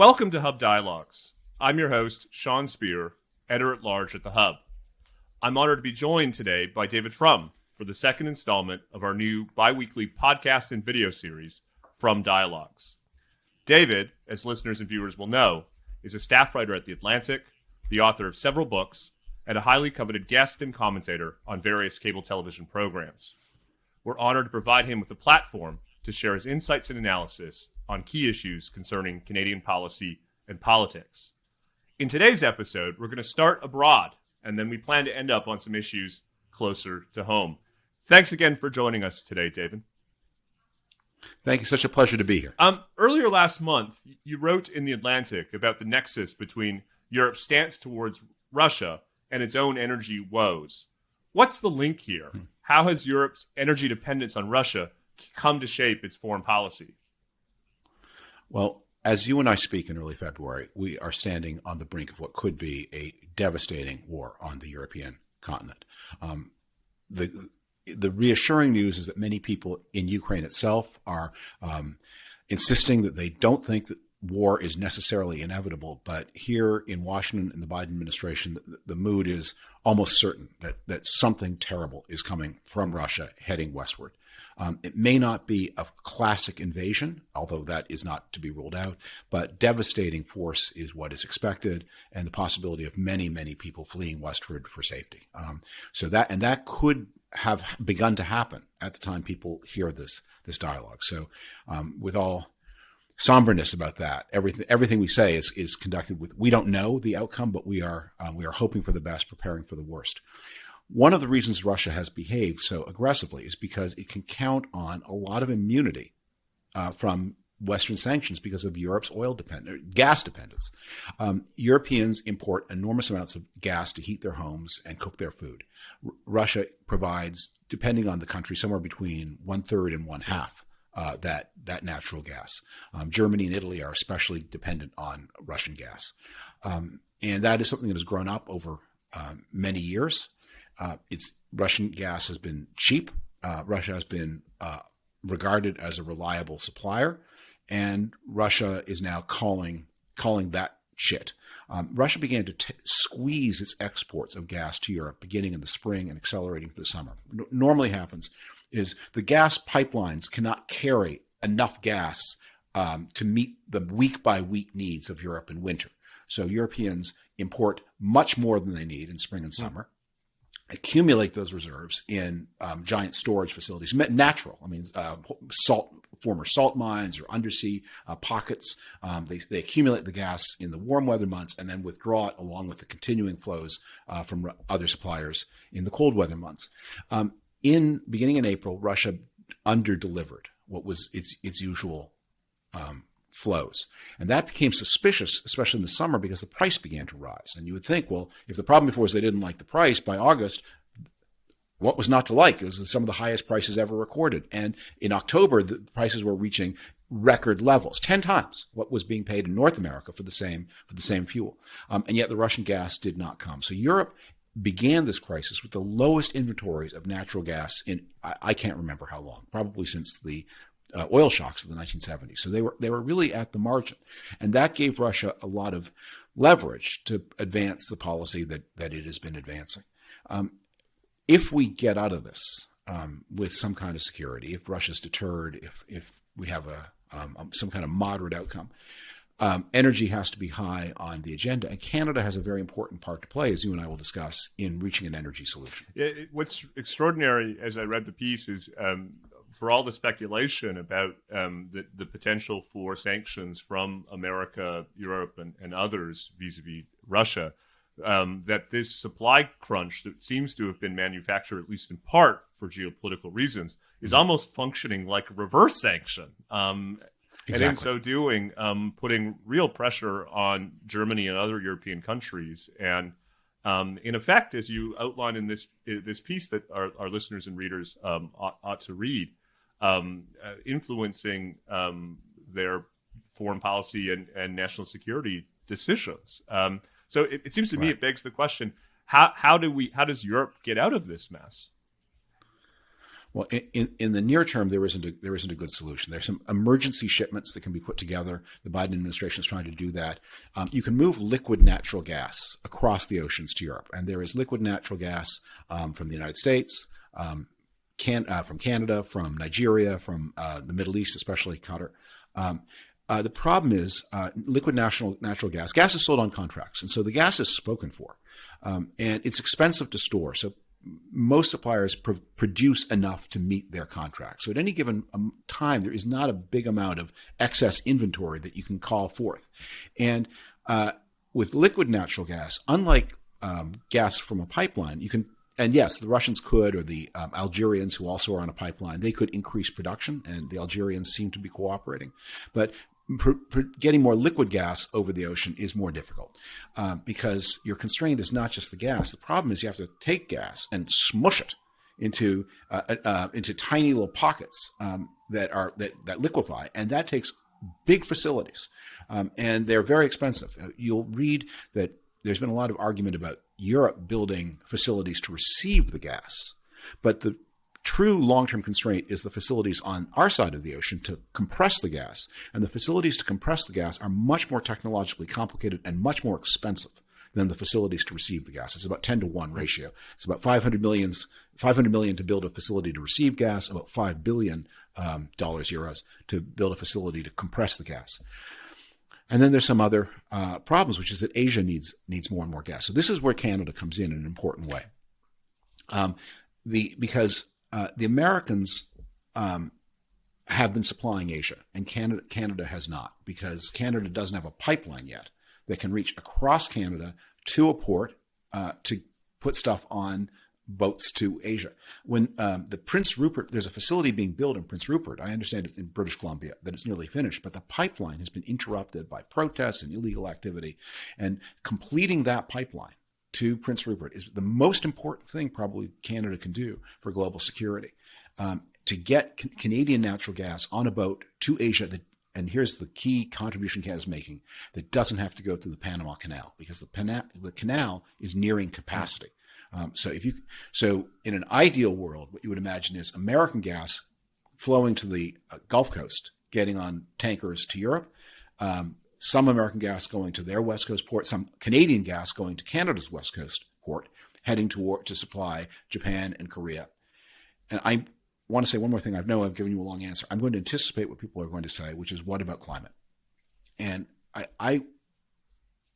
Welcome to Hub Dialogues. I'm your host, Sean Speer, editor-at-large at the Hub. I'm honored to be joined today by David Frum for the second installment of our new bi-weekly podcast and video series, From Dialogues. David, as listeners and viewers will know, is a staff writer at The Atlantic, the author of several books, and a highly coveted guest and commentator on various cable television programs. We're honored to provide him with a platform to share his insights and analysis on key issues concerning Canadian policy and politics. In today's episode, we're going to start abroad, and then we plan to end up on some issues closer to home. Thanks again for joining us today, David. Thank you. Such a pleasure to be here. Earlier last month, you wrote in The Atlantic about the nexus between Europe's stance towards Russia and its own energy woes. What's the link here? How has Europe's energy dependence on Russia come to shape its foreign policy? Well, as you and I speak in early February, we are standing on the brink of what could be a devastating war on the European continent. The reassuring news is that many people in Ukraine itself are insisting that they don't think that war is necessarily inevitable. But here in Washington in the Biden administration, the mood is almost certain that something terrible is coming from Russia heading westward. It may not be a classic invasion, although that is not to be ruled out, but devastating force is what is expected, and the possibility of many, many people fleeing westward for safety. So that could have begun to happen at the time people hear this dialogue. So with all somberness about that, everything we say is conducted with, we don't know the outcome, but we are hoping for the best, preparing for the worst. One of the reasons Russia has behaved so aggressively is because it can count on a lot of immunity from Western sanctions because of Europe's gas dependence. Europeans import enormous amounts of gas to heat their homes and cook their food. Russia provides, depending on the country, somewhere between 1/3 and 1/2 that natural gas. Germany and Italy are especially dependent on Russian gas, and that is something that has grown up over many years. Russian gas has been cheap. Russia has been regarded as a reliable supplier, and Russia is now calling that shit. Russia began to squeeze its exports of gas to Europe beginning in the spring and accelerating through the summer. Normally happens is the gas pipelines cannot carry enough gas to meet the week-by-week needs of Europe in winter. So Europeans import much more than they need in spring and summer, accumulate those reserves in giant storage facilities, natural. Former salt mines or undersea pockets. They accumulate the gas in the warm weather months and then withdraw it along with the continuing flows from other suppliers in the cold weather months. Beginning in April, Russia underdelivered what was its usual flows. And that became suspicious, especially in the summer, because the price began to rise. And you would think, well, if the problem before was they didn't like the price, by August, what was not to like? It was some of the highest prices ever recorded. And in October, the prices were reaching record levels, 10 times what was being paid in North America for the same fuel. And yet the Russian gas did not come. So Europe began this crisis with the lowest inventories of natural gas in, I can't remember how long, probably since the oil shocks of the 1970s. So they were really at the margin. And that gave Russia a lot of leverage to advance the policy that it has been advancing. If we get out of this with some kind of security, if Russia's deterred, if we have some kind of moderate outcome, energy has to be high on the agenda. And Canada has a very important part to play, as you and I will discuss, in reaching an energy solution. What's extraordinary, as I read the piece, is for all the speculation about the potential for sanctions from America, Europe, and others vis-a-vis Russia, that this supply crunch that seems to have been manufactured, at least in part for geopolitical reasons, is almost functioning like a reverse sanction. Exactly. And in so doing, putting real pressure on Germany and other European countries. And in effect, as you outline in this piece that our listeners and readers ought to read, influencing their foreign policy and national security decisions. So it seems to me it begs the question: how does Europe get out of this mess? Well, in the near term, there isn't a good solution. There's some emergency shipments that can be put together. The Biden administration is trying to do that. You can move liquid natural gas across the oceans to Europe, and there is liquid natural gas from the United States, from Canada, from Nigeria, from the Middle East, especially Qatar. The problem is liquid natural gas. Gas is sold on contracts, and so the gas is spoken for, and it's expensive to store. So most suppliers produce enough to meet their contracts. So at any given time, there is not a big amount of excess inventory that you can call forth. And with liquid natural gas, unlike gas from a pipeline, you can, and yes, the Russians could, or the Algerians who also are on a pipeline, they could increase production, and the Algerians seem to be cooperating. But getting more liquid gas over the ocean is more difficult because your constraint is not just the gas. The problem is you have to take gas and smush it into tiny little pockets that liquefy, and that takes big facilities, and they're very expensive. You'll read that there's been a lot of argument about Europe building facilities to receive the gas, but the true long-term constraint is the facilities on our side of the ocean to compress the gas. And the facilities to compress the gas are much more technologically complicated and much more expensive than the facilities to receive the gas. It's about 10-to-1 ratio. It's about $500 million to build a facility to receive gas, about $5 billion euros to build a facility to compress the gas. And then there's some other problems, which is that Asia needs more and more gas. So this is where Canada comes in an important way. Because the Americans have been supplying Asia, and Canada has not, because Canada doesn't have a pipeline yet that can reach across Canada to a port to put stuff on boats to Asia. When the Prince Rupert, there's a facility being built in Prince Rupert. I understand it's in British Columbia, that it's nearly finished, but the pipeline has been interrupted by protests and illegal activity. And completing that pipeline to Prince Rupert is the most important thing probably Canada can do for global security. To get Canadian natural gas on a boat to Asia, and here's the key contribution Canada's making, that doesn't have to go through the Panama Canal, because the canal is nearing capacity. So in an ideal world, what you would imagine is American gas flowing to the Gulf Coast, getting on tankers to Europe, some American gas going to their West Coast port, some Canadian gas going to Canada's West Coast port, heading to supply Japan and Korea. And I want to say one more thing. I know I've given you a long answer. I'm going to anticipate what people are going to say, which is, what about climate? And I've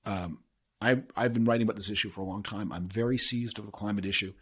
been writing about this issue for a long time. I'm very seized of the climate issue.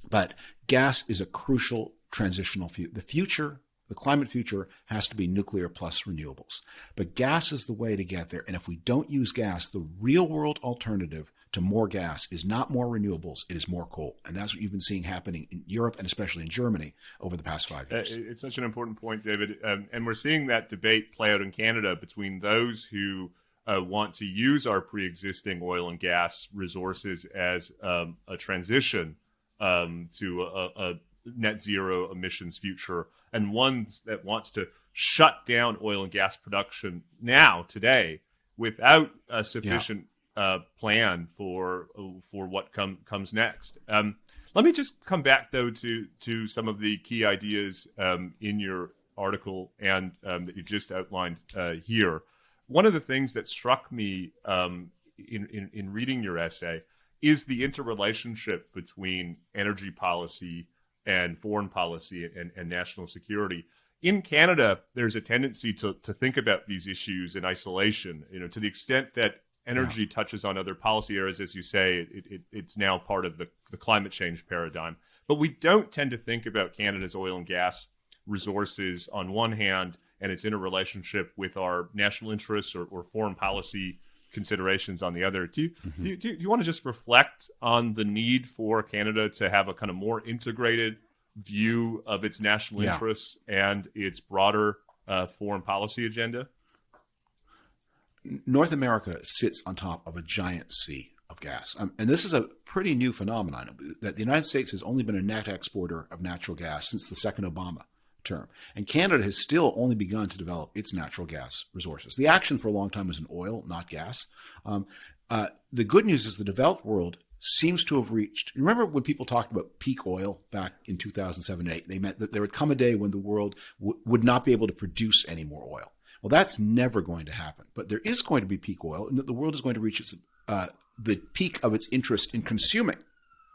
But gas is a crucial transitional future. The climate future has to be nuclear plus renewables. But gas is the way to get there. And if we don't use gas, the real world alternative to more gas is not more renewables, it is more coal. And that's what you've been seeing happening in Europe and especially in Germany over the past 5 years. It's such an important point, David. And we're seeing that debate play out in Canada between those who want to use our pre-existing oil and gas resources as a transition to a net zero emissions future, and ones that wants to shut down oil and gas production now, today, without a sufficient plan for what comes next. Let me just come back, though, to some of the key ideas in your article and that you just outlined here. One of the things that struck me in reading your essay is the interrelationship between energy policy and foreign policy and national security. In Canada, there's a tendency to think about these issues in isolation. To the extent that energy touches on other policy areas, as you say, it's now part of the climate change paradigm. But we don't tend to think about Canada's oil and gas resources on one hand and its interrelationship with our national interests or foreign policy considerations on the other. Do you want to just reflect on the need for Canada to have a kind of more integrated view of its national interests and its broader foreign policy agenda? North America sits on top of a giant sea of gas. And this is a pretty new phenomenon, that the United States has only been a net exporter of natural gas since the second Obama term. And Canada has still only begun to develop its natural gas resources. The action for a long time was in oil, not gas. The good news is the developed world seems to have reached. Remember when people talked about peak oil back in 2007 and 8? They meant that there would come a day when the world would not be able to produce any more oil. Well, that's never going to happen. But there is going to be peak oil, and that the world is going to reach the peak of its interest in consuming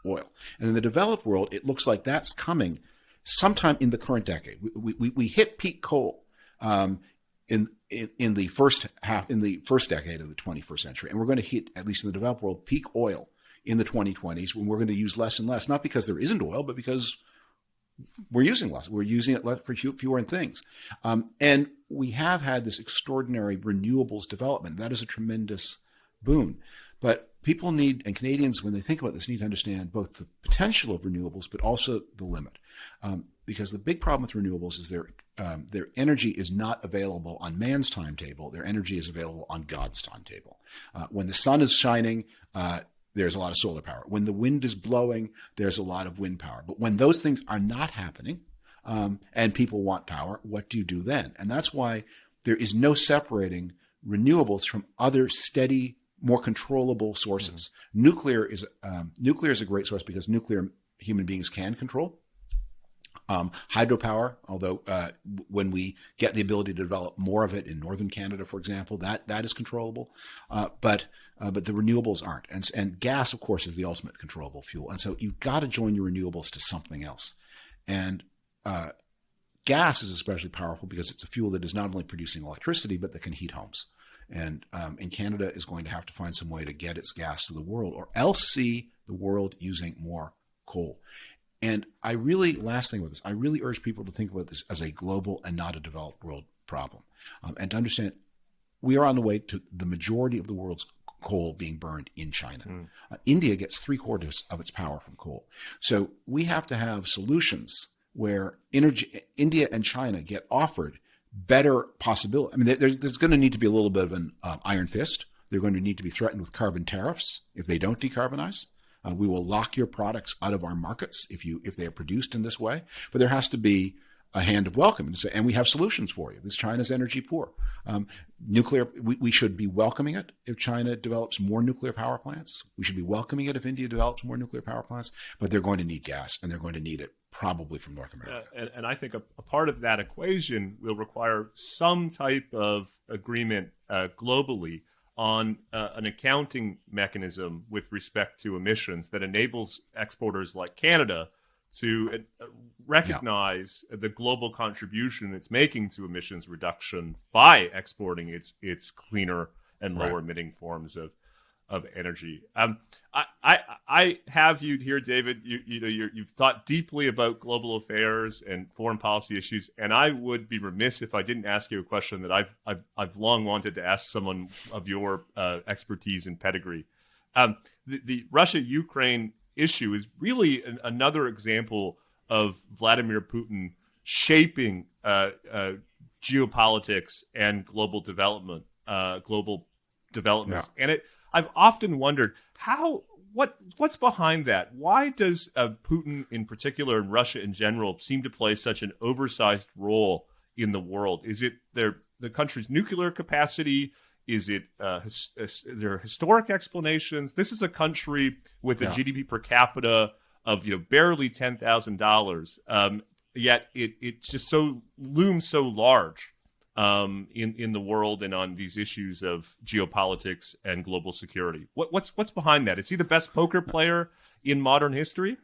oil. And in the developed world, it looks like that's coming sometime in the current decade. We hit peak coal in the first decade of the 21st century, and we're going to hit, at least in the developed world, peak oil in the 2020s, when we're going to use less and less, not because there isn't oil, but because we're using less. We're using it for fewer things. And we have had this extraordinary renewables development. That is a tremendous boon. But people need, and Canadians, when they think about this, need to understand both the potential of renewables, but also the limit. Because the big problem with renewables is their energy is not available on man's timetable. Their energy is available on God's timetable. When the sun is shining, there's a lot of solar power. When the wind is blowing, there's a lot of wind power. But when those things are not happening, and people want power, what do you do then? And that's why there is no separating renewables from other steady, more controllable sources. Mm-hmm. Nuclear is a great source because nuclear human beings can control. Hydropower, although when we get the ability to develop more of it in northern Canada, for example, that is controllable. But the renewables aren't. And gas, of course, is the ultimate controllable fuel. And so you've got to join your renewables to something else. And gas is especially powerful because it's a fuel that is not only producing electricity, but that can heat homes. And Canada is going to have to find some way to get its gas to the world, or else see the world using more coal. And last thing with this, I really urge people to think about this as a global and not a developed world problem. And to understand, we are on the way to the majority of the world's coal being burned in China. India gets 3/4 of its power from coal. So we have to have solutions where India and China get offered better possibility. I mean, there's going to need to be a little bit of an iron fist. They're going to need to be threatened with carbon tariffs if they don't decarbonize. We will lock your products out of our markets if they are produced in this way. But there has to be a hand of welcome and we have solutions for you because China's energy poor. Nuclear, we should be welcoming it if China develops more nuclear power plants. We should be welcoming it if India develops more nuclear power plants. But they're going to need gas, and they're going to need it probably from North America. And I think a part of that equation will require some type of agreement globally on an accounting mechanism with respect to emissions that enables exporters like Canada to recognize the global contribution it's making to emissions reduction by exporting its cleaner and lower emitting forms of energy. I have you here, David. You've thought deeply about global affairs and foreign policy issues, and I would be remiss if I didn't ask you a question that I've long wanted to ask someone of your expertise and pedigree. The Russia-Ukraine issue is really another example of Vladimir Putin shaping geopolitics and global developments. Yeah. And I've often wondered what's behind that. Why does Putin in particular and Russia in general seem to play such an oversized role in the world? Is it the country's nuclear capacity? Is it there are historic explanations? This is a country with a GDP per capita of barely $10,000, yet it just looms so large in the world and on these issues of geopolitics and global security. What's behind that? Is he the best poker player in modern history?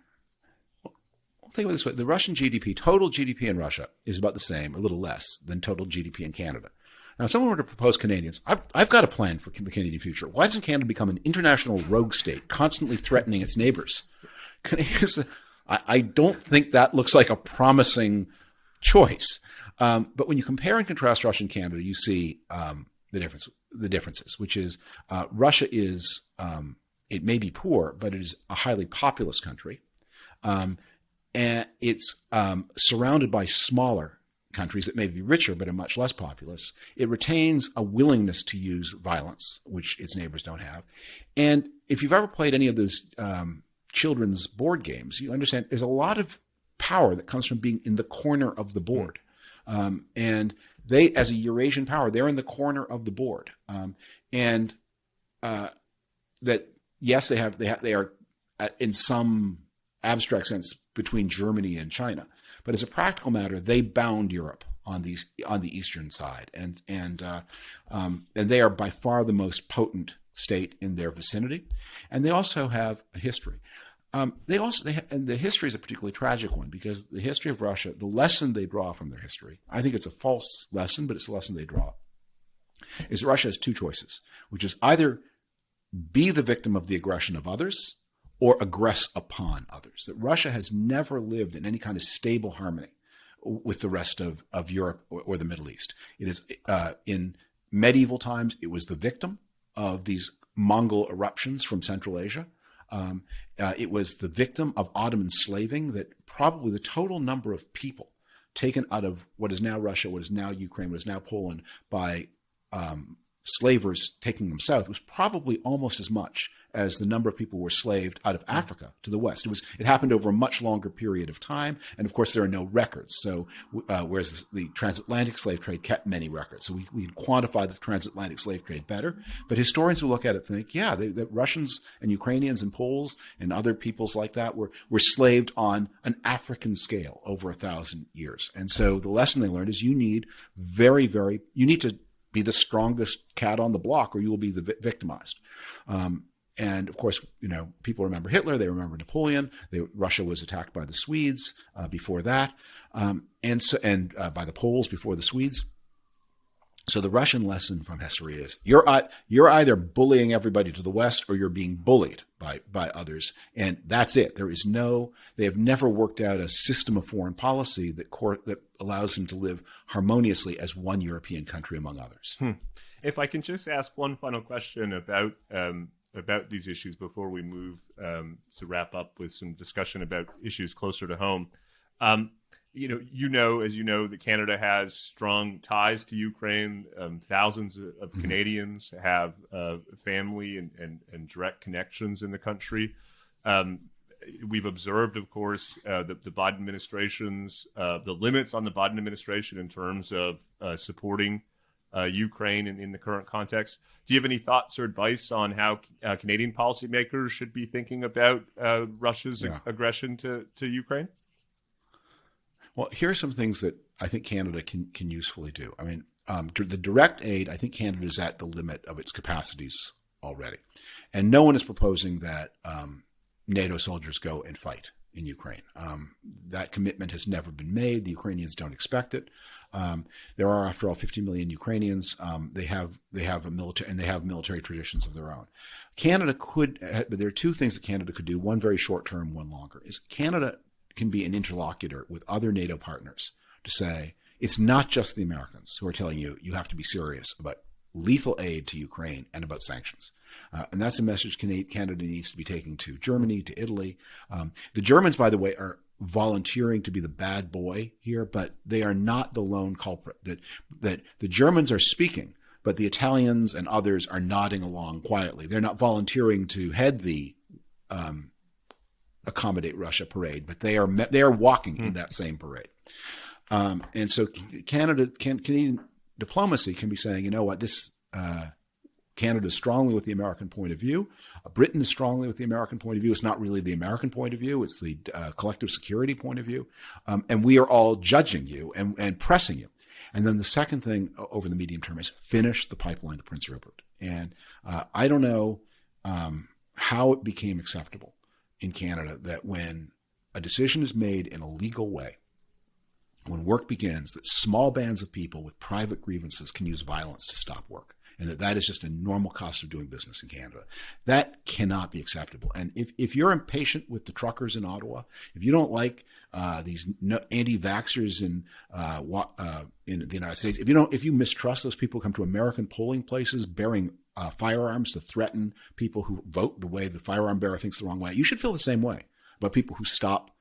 Think of it this way: the Russian GDP, total GDP in Russia, is about the same, a little less than total GDP in Canada. Now, if someone were to propose Canadians, I've got a plan for the Canadian future. Why doesn't Canada become an international rogue state, constantly threatening its neighbors? Canadians, I don't think that looks like a promising choice. But when you compare and contrast Russia and Canada, you see the differences, which is Russia is, it may be poor, but it is a highly populous country. And it's surrounded by smaller countries that may be richer but are much less populous. It retains a willingness to use violence, which its neighbors don't have. And if you've ever played any of those children's board games, you understand there's a lot of power that comes from being in the corner of the board. And they, as a Eurasian power, they're in the corner of the board. That yes, they are in some abstract sense between Germany and China. But as a practical matter, they bound Europe on the eastern side, and they are by far the most potent state in their vicinity, and they also have a history. And the history is a particularly tragic one, because the history of Russia, the lesson they draw from their history, I think it's a false lesson, but it's a lesson they draw, is Russia has two choices, which is either be the victim of the aggression of others or aggress upon others. That Russia has never lived in any kind of stable harmony with the rest of Europe or the Middle East. It is in medieval times, it was the victim of these Mongol eruptions from Central Asia. It was the victim of Ottoman slaving, that probably the total number of people taken out of what is now Russia, what is now Ukraine, what is now Poland by slavers taking them south was probably almost as much as the number of people who were slaved out of Africa to the west. It happened over a much longer period of time, and of course there are no records. So whereas the transatlantic slave trade kept many records, so we can quantify the transatlantic slave trade better. But historians who look at it think, yeah, the Russians and Ukrainians and Poles and other peoples like that were slaved on an African scale over 1,000 years. And so the lesson they learned is you need you need to be the strongest cat on the block, or you will be victimized. And of course, people remember Hitler. They remember Napoleon. Russia was attacked by the Swedes before that, and by the Poles before the Swedes. So the Russian lesson from history is you're either bullying everybody to the west, or you're being bullied by others, and that's it. They have never worked out a system of foreign policy that allows them to live harmoniously as one European country among others. If I can just ask one final question about these issues before we move to wrap up with some discussion about issues closer to home. As you know, that Canada has strong ties to Ukraine. Thousands of Canadians have family and direct connections in the country. We've observed, of course, the Biden administration's the limits on the Biden administration in terms of supporting Ukraine in the current context. Do you have any thoughts or advice on how Canadian policymakers should be thinking about Russia's aggression to Ukraine? Well, here are some things that I think Canada can usefully do. I mean, the direct aid, I think Canada is at the limit of its capacities already. And no one is proposing that NATO soldiers go and fight in Ukraine. That commitment has never been made. The Ukrainians don't expect it. There are, after all, 50 million Ukrainians. They have a military, and they have military traditions of their own. Canada could, but there are two things that Canada could do. One very short term, one longer. Is Canada can be an interlocutor with other NATO partners to say it's not just the Americans who are telling you have to be serious about lethal aid to Ukraine and about sanctions. And that's a message Canada needs to be taking to Germany, to Italy. The Germans, by the way, are volunteering to be the bad boy here, but they are not the lone culprit. That the Germans are speaking, but the Italians and others are nodding along quietly. They're not volunteering to head the Accommodate Russia parade, but they are walking in that same parade. And so Canadian diplomacy can be saying, you know what, Canada is strongly with the American point of view. Britain is strongly with the American point of view. It's not really the American point of view. It's the collective security point of view. And we are all judging you and pressing you. And then the second thing over the medium term is finish the pipeline to Prince Rupert. And I don't know how it became acceptable in Canada that when a decision is made in a legal way, when work begins, that small bands of people with private grievances can use violence to stop work, and that is just a normal cost of doing business in Canada. That cannot be acceptable. And if you're impatient with the truckers in Ottawa, if you don't like these anti-vaxxers in the United States, if you mistrust those people who come to American polling places bearing firearms to threaten people who vote the way the firearm bearer thinks the wrong way, you should feel the same way about people who stop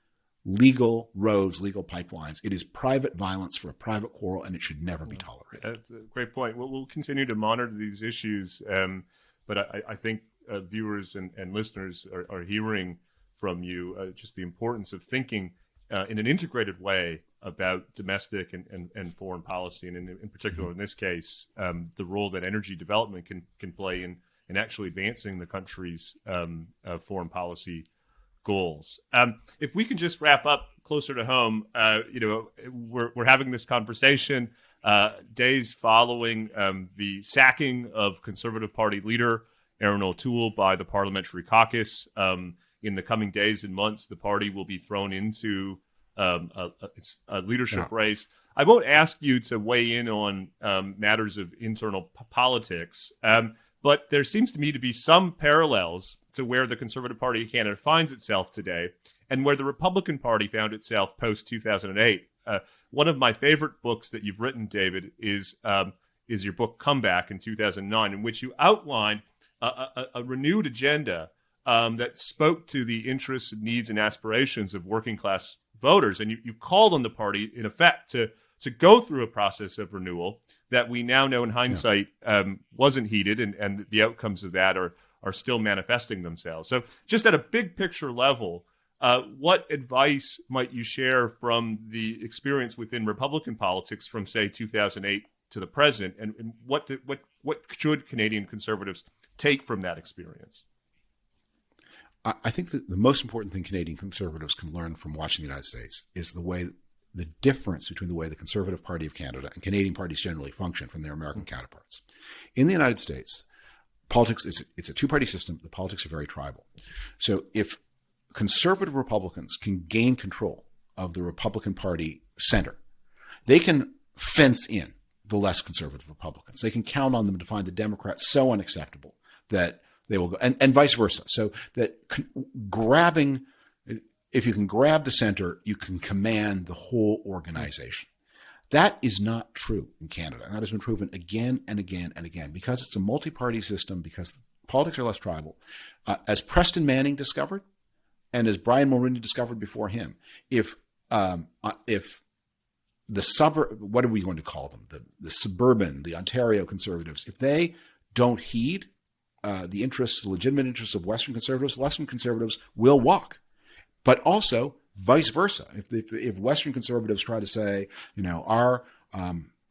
legal roads, legal pipelines. It is private violence for a private quarrel, and it should never be tolerated. That's a great point. We'll continue to monitor these issues, but I think viewers and listeners are hearing from you just the importance of thinking in an integrated way about domestic and foreign policy, and in particular in this case, the role that energy development can play in actually advancing the country's foreign policy goals. If we can just wrap up closer to home, we're having this conversation days following the sacking of Conservative Party leader Erin O'Toole by the Parliamentary Caucus. In the coming days and months, the party will be thrown into a leadership race. I won't ask you to weigh in on matters of internal politics, but there seems to me to be some parallels to where the Conservative Party of Canada finds itself today and where the Republican Party found itself post-2008. One of my favorite books that you've written, David, is your book Comeback in 2009, in which you outlined a renewed agenda that spoke to the interests, needs, and aspirations of working-class voters. And you called on the party, in effect, to go through a process of renewal that we now know in hindsight wasn't heeded, and the outcomes of that are still manifesting themselves. So just at a big picture level, what advice might you share from the experience within Republican politics from, say, 2008 to the present, and what should Canadian Conservatives take from that experience? I think that the most important thing Canadian Conservatives can learn from watching the United States is the difference between the way the Conservative Party of Canada and Canadian parties generally function from their American counterparts. In the United States, politics it's a two-party system. The politics are very tribal. So if conservative Republicans can gain control of the Republican Party center, they can fence in the less conservative Republicans. They can count on them to find the Democrats so unacceptable that they will go, and vice versa. So that if you can grab the center, you can command the whole organization. That is not true in Canada, and that has been proven again and again and again, because it's a multi-party system, because politics are less tribal. As Preston Manning discovered, and as Brian Mulroney discovered before him, if the what are we going to call them? The suburban, the Ontario Conservatives, if they don't heed the legitimate interests of Western Conservatives will walk. But also vice versa. If Western Conservatives try to say, our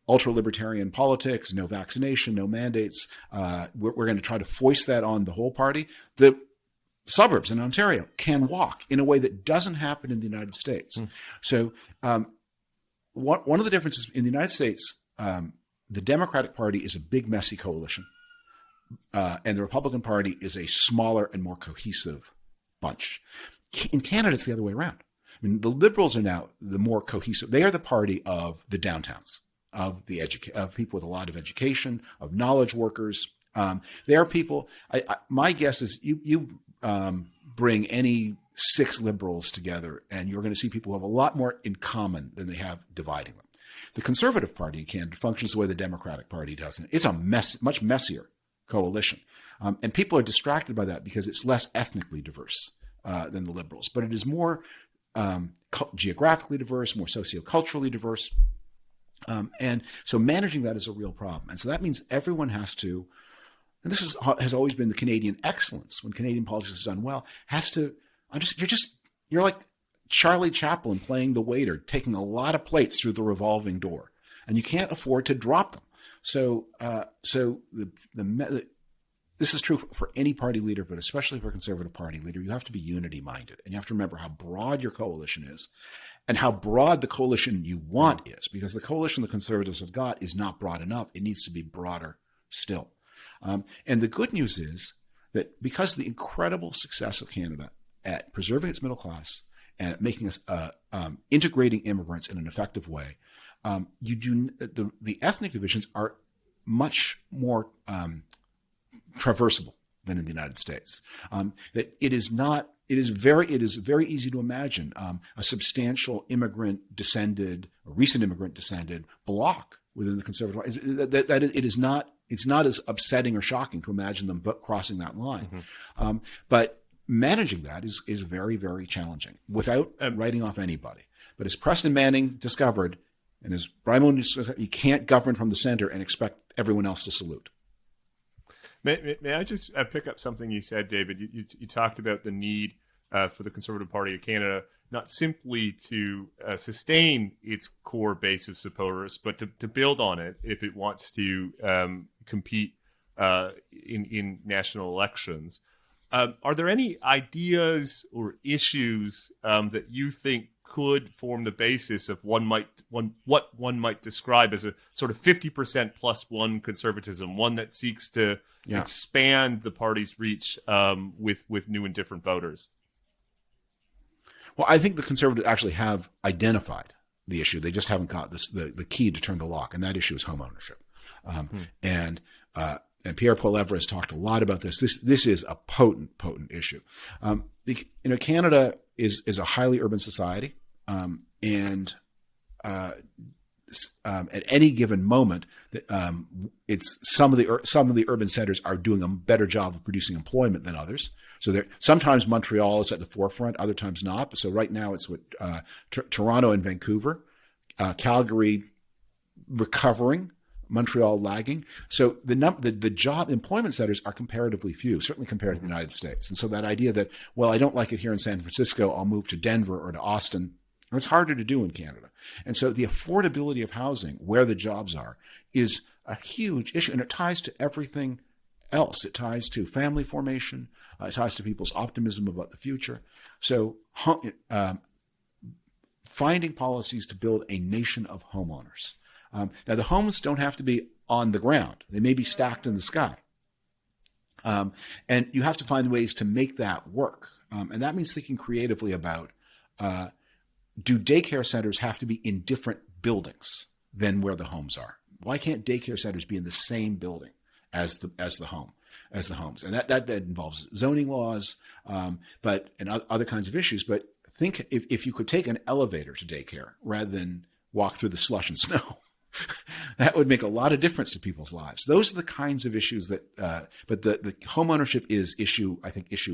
ultra-libertarian politics, no vaccination, no mandates, we're going to try to foist that on the whole party, the suburbs in Ontario can walk in a way that doesn't happen in the United States. So one of the differences in the United States, the Democratic Party is a big, messy coalition, and the Republican Party is a smaller and more cohesive bunch. In Canada, it's the other way around. I mean, the Liberals are now the more cohesive. They are the party of the downtowns, of people with a lot of education, of knowledge workers. They are people. My guess is you bring any 6 Liberals together, and you're going to see people who have a lot more in common than they have dividing them. The Conservative Party in Canada functions the way the Democratic Party does. It's a much messier coalition, and people are distracted by that because it's less ethnically diverse than the Liberals, but it is more geographically diverse, more socioculturally diverse. And so managing that is a real problem. And so that means everyone has to, and this has always been the Canadian excellence when Canadian politics is done well, you're like Charlie Chaplin playing the waiter, taking a lot of plates through the revolving door, and you can't afford to drop them. So this is true for any party leader, but especially for a Conservative Party leader. You have to be unity-minded, and you have to remember how broad your coalition is and how broad the coalition you want is, because the coalition the Conservatives have got is not broad enough. It needs to be broader still. And the good news is that because of the incredible success of Canada at preserving its middle class and at making us integrating immigrants in an effective way, the ethnic divisions are much more traversable than in the United States. That it is very easy to imagine a substantial recent immigrant descended bloc within the Conservative Party. It's not as upsetting or shocking to imagine them crossing that line. Mm-hmm. But managing that is very, very challenging without writing off anybody. But as Preston Manning discovered, and as Brian Mulroney discovered, you can't govern from the center and expect everyone else to salute. May I just pick up something you said, David? You talked about the need for the Conservative Party of Canada not simply to sustain its core base of supporters, but to build on it if it wants to compete in national elections. Are there any ideas or issues that you think could form the basis of what one might describe as a sort of 50% plus one conservatism, one that seeks to expand the party's reach with new and different voters? Well, I think the conservatives actually have identified the issue. They just haven't got the key to turn the lock, and that issue is home ownership. And Pierre Poilievre has talked a lot about this. This is a potent issue. Canada is a highly urban society, and at any given moment, it's some of the urban centers are doing a better job of producing employment than others. So sometimes Montreal is at the forefront, other times not. So right now it's what Toronto and Vancouver, Calgary recovering, Montreal lagging. So the job employment centers are comparatively few, certainly compared to the United States. And so that idea that, well, I don't like it here in San Francisco, I'll move to Denver or to Austin. It's harder to do in Canada. And so the affordability of housing, where the jobs are, is a huge issue. And it ties to everything else. It ties to family formation. It ties to people's optimism about the future. So finding policies to build a nation of homeowners. Now, the homes don't have to be on the ground. They may be stacked in the sky. And you have to find ways to make that work. And that means thinking creatively about, do daycare centers have to be in different buildings than where the homes are? Why can't daycare centers be in the same building as the homes? And that involves zoning laws, but and other kinds of issues. But think if you could take an elevator to daycare rather than walk through the slush and snow, that would make a lot of difference to people's lives. Those are the kinds of issues that, but the home ownership is issue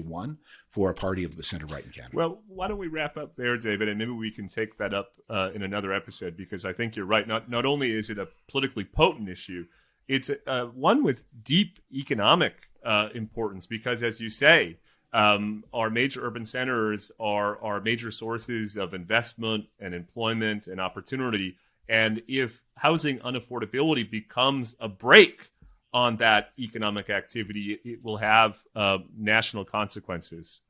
one for a party of the center right in Canada. Well, why don't we wrap up there, David, and maybe we can take that up in another episode, because I think you're right. Not only is it a politically potent issue, it's one with deep economic importance, because, as you say, our major urban centers are major sources of investment and employment and opportunity. And if housing unaffordability becomes a brake on that economic activity, it will have national consequences.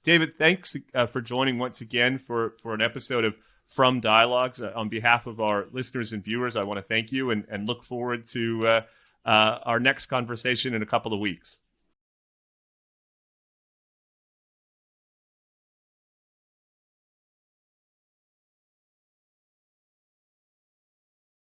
David, thanks for joining once again for an episode of Frum Dialogues. On behalf of our listeners and viewers, I want to thank you and look forward to our next conversation in a couple of weeks.